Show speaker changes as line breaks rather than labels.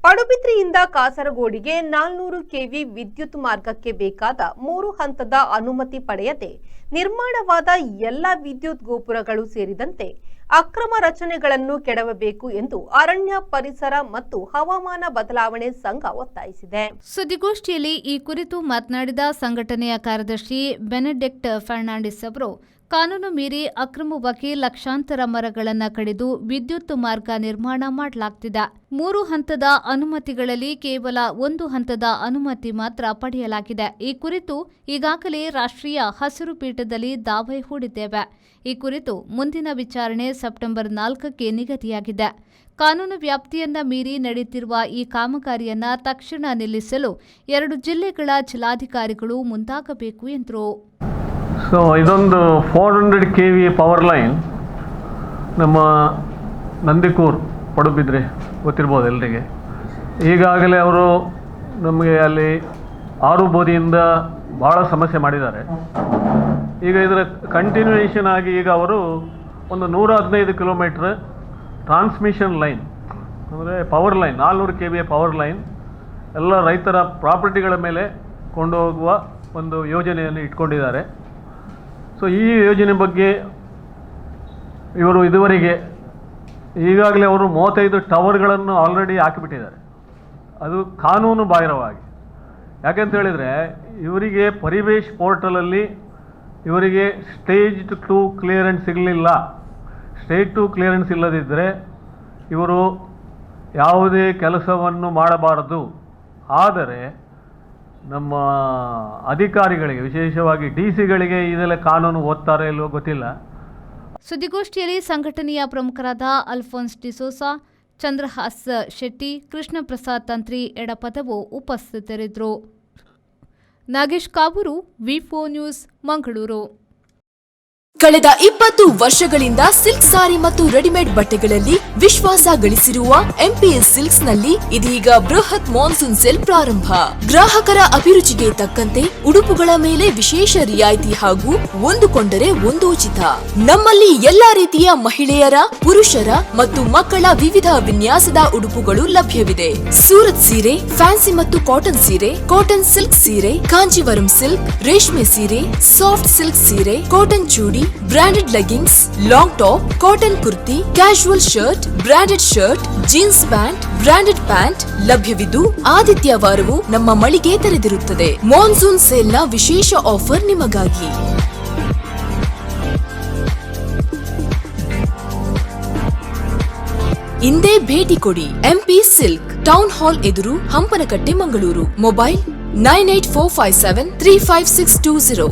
ಪಡುಬಿದ್ರಿಯಿಂದ ಕಾಸರಗೋಡಿಗೆ 400 KV ವಿದ್ಯುತ್ ಮಾರ್ಗಕ್ಕೆ ಬೇಕಾದ 3 ಹಂತದ ಅನುಮತಿ ಪಡೆಯದೆ ನಿರ್ಮಾಣವಾದ ಎಲ್ಲ ವಿದ್ಯುತ್ ಗೋಪುರಗಳು ಸೇರಿದಂತೆ ಅಕ್ರಮ ರಚನೆಗಳನ್ನು ಕೆಡವಬೇಕು ಎಂದು ಅರಣ್ಯ ಪರಿಸರ ಮತ್ತು ಹವಾಮಾನ ಬದಲಾವಣೆ ಸಂಘ ಒತ್ತಾಯಿಸಿದೆ.
ಸುದ್ದಿಗೋಷ್ಠಿಯಲ್ಲಿ ಈ ಕುರಿತು ಮಾತನಾಡಿದ ಸಂಘಟನೆಯ ಕಾರ್ಯದರ್ಶಿ ಬೆನೆಡಿಕ್ಟ್ ಫರ್ನಾಂಡಿಸ್ ಅವರು, ಕಾನೂನು ಮೀರಿ ಅಕ್ರಮವಾಗಿ ಲಕ್ಷಾಂತರ ಮರಗಳನ್ನು ಕಡಿದು ವಿದ್ಯುತ್ ಮಾರ್ಗ ನಿರ್ಮಾಣ ಮಾಡಲಾಗುತ್ತಿದೆ. 3 ಹಂತದ ಅನುಮತಿಗಳಲ್ಲಿ ಕೇವಲ 1 ಹಂತದ ಅನುಮತಿ ಮಾತ್ರ ಪಡೆಯಲಾಗಿದೆ. ಈ ಕುರಿತು ಈಗಾಗಲೇ ರಾಷ್ಟ್ರೀಯ ಹಸಿರು ಪೀಠದಲ್ಲಿ ದಾವೆ ಹೂಡಿದ್ದೇವೆ. ಈ ಕುರಿತು ಮುಂದಿನ ವಿಚಾರಣೆ ಸೆಪ್ಟೆಂಬರ್ 4ಕ್ಕೆ ನಿಗದಿಯಾಗಿದೆ. ಕಾನೂನು ವ್ಯಾಪ್ತಿಯನ್ನ ಮೀರಿ ನಡೆಯುತ್ತಿರುವ ಈ ಕಾಮಗಾರಿಯನ್ನ ತಕ್ಷಣ ನಿಲ್ಲಿಸಲು 2 ಜಿಲ್ಲೆಗಳ ಜಿಲ್ಲಾಧಿಕಾರಿಗಳು ಮುಂದಾಗಬೇಕು ಎಂದರು.
ಸೊ ಇದೊಂದು 400 KV ಪವರ್ ಲೈನ್ ನಮ್ಮ ನಂದಿಕೂರ್ ಪಡುಬಿದ್ರೆ ಗೊತ್ತಿರ್ಬೋದು ಎಲ್ಲರಿಗೆ. ಈಗಾಗಲೇ ಅವರು ನಮಗೆ ಅಲ್ಲಿ 6 ಬೋದಿಯಿಂದ ಭಾಳ ಸಮಸ್ಯೆ ಮಾಡಿದ್ದಾರೆ. ಈಗ ಇದರ ಕಂಟಿನ್ಯೂಯೇಷನ್ ಆಗಿ ಈಗ ಅವರು ಒಂದು 115 ಕಿಲೋಮೀಟ್ರ್ ಟ್ರಾನ್ಸ್ಮಿಷನ್ ಲೈನ್ ಅಂದರೆ power line 400 KV power line ಎಲ್ಲ ರೈತರ ಪ್ರಾಪರ್ಟಿಗಳ ಮೇಲೆ ಕೊಂಡು ಹೋಗುವ ಒಂದು ಯೋಜನೆಯನ್ನು ಇಟ್ಕೊಂಡಿದ್ದಾರೆ. ಸೊ ಈ ಯೋಜನೆ ಬಗ್ಗೆ ಇವರು ಇದುವರೆಗೆ ಈಗಾಗಲೇ ಅವರು 35 ಟವರ್ಗಳನ್ನು ಆಲ್ರೆಡಿ ಹಾಕಿಬಿಟ್ಟಿದ್ದಾರೆ. ಅದು ಕಾನೂನು ಬಾಹಿರವಾಗಿ. ಯಾಕೆಂತ ಹೇಳಿದರೆ ಇವರಿಗೆ ಪರಿವೇಶ್ ಪೋರ್ಟಲಲ್ಲಿ ಇವರಿಗೆ ಸ್ಟೇಜ್ 2 ಕ್ಲಿಯರೆನ್ಸ್ ಸಿಗಲಿಲ್ಲ. ಸ್ಟೇಜ್ 2 ಕ್ಲಿಯರೆನ್ಸ್ ಇಲ್ಲದಿದ್ದರೆ ಇವರು ಯಾವುದೇ ಕೆಲಸವನ್ನು ಮಾಡಬಾರದು. ಆದರೆ ನಮ್ಮ ಅಧಿಕಾರಿಗಳಿಗೆ ವಿಶೇಷವಾಗಿ DC-ಗಳಿಗೆ ಇದೆಲ್ಲ ಕಾನೂನು ಓದ್ತಾರೆ ಇಲ್ಲವೋ ಗೊತ್ತಿಲ್ಲ.
ಸುದ್ದಿಗೋಷ್ಠಿಯಲ್ಲಿ ಸಂಘಟನೆಯ ಪ್ರಮುಖರಾದ ಅಲ್ಫೋನ್ಸ್ ಡಿಸೋಸಾ, ಚಂದ್ರಹಾಸ್ ಶೆಟ್ಟಿ, ಕೃಷ್ಣ ಪ್ರಸಾದ್ ತಂತ್ರಿ ಎಡಪದವು ಉಪಸ್ಥಿತರಿದ್ದರು. ನಾಗೇಶ್ ಕಾಬೂರು, ವಿ4 ನ್ಯೂಸ್, ಮಂಗಳೂರು.
ಕಳೆದ 20 ವರ್ಷಗಳಿಂದ ಸಿಲ್ಕ್ ಸಾರಿ ಮತ್ತು ರೆಡಿಮೇಡ್ ಬಟ್ಟೆಗಳಲ್ಲಿ ವಿಶ್ವಾಸ ಗಳಿಸಿರುವ MPS ಸಿಲ್ಕ್ಸ್ ನಲ್ಲಿ ಇದೀಗ ಬೃಹತ್ ಮಾನ್ಸೂನ್ ಸೇಲ್ ಪ್ರಾರಂಭ. ಗ್ರಾಹಕರ ಅಭಿರುಚಿಗೆ ತಕ್ಕಂತೆ ಉಡುಪುಗಳ ಮೇಲೆ ವಿಶೇಷ ರಿಯಾಯಿತಿ ಹಾಗೂ ಒಂದು ಕೊಂಡರೆ ಒಂದು ಉಚಿತ. ನಮ್ಮಲ್ಲಿ ಎಲ್ಲಾ ರೀತಿಯ ಮಹಿಳೆಯರ, ಪುರುಷರ ಮತ್ತು ಮಕ್ಕಳ ವಿವಿಧ ವಿನ್ಯಾಸದ ಉಡುಪುಗಳು ಲಭ್ಯವಿದೆ. ಸೂರತ್ ಸೀರೆ, ಫ್ಯಾನ್ಸಿ ಮತ್ತು ಕಾಟನ್ ಸೀರೆ, ಕಾಟನ್ ಸಿಲ್ಕ್ ಸೀರೆ, ಕಾಂಜೀವರಂ ಸಿಲ್ಕ್, ರೇಷ್ಮೆ ಸೀರೆ, ಸಾಫ್ಟ್ ಸಿಲ್ಕ್ ಸೀರೆ, cotton chudi, branded leggings, long top, cotton kurti, casual shirt, branded shirt, jeans pant, branded pant ಲಭ್ಯವಿದ್ದು ಆದಿತ್ಯವಾರವೂ ನಮ್ಮ ಮಳಿಗೆ ತೆರೆದಿರುತ್ತದೆ. ಮಾನ್ಸೂನ್ ಸೇಲ್ನ ವಿಶೇಷ ಆಫರ್ ನಿಮಗಾಗಿ. ಇಂದೇ ಭೇಟಿ ಕೊಡಿ. MP ಸಿಲ್ಕ್, ಟೌನ್ ಹಾಲ್ ಎದುರು, ಹಂಪನಕಟ್ಟೆ, ಮಂಗಳೂರು. ಮೊಬೈಲ್ 9845735620.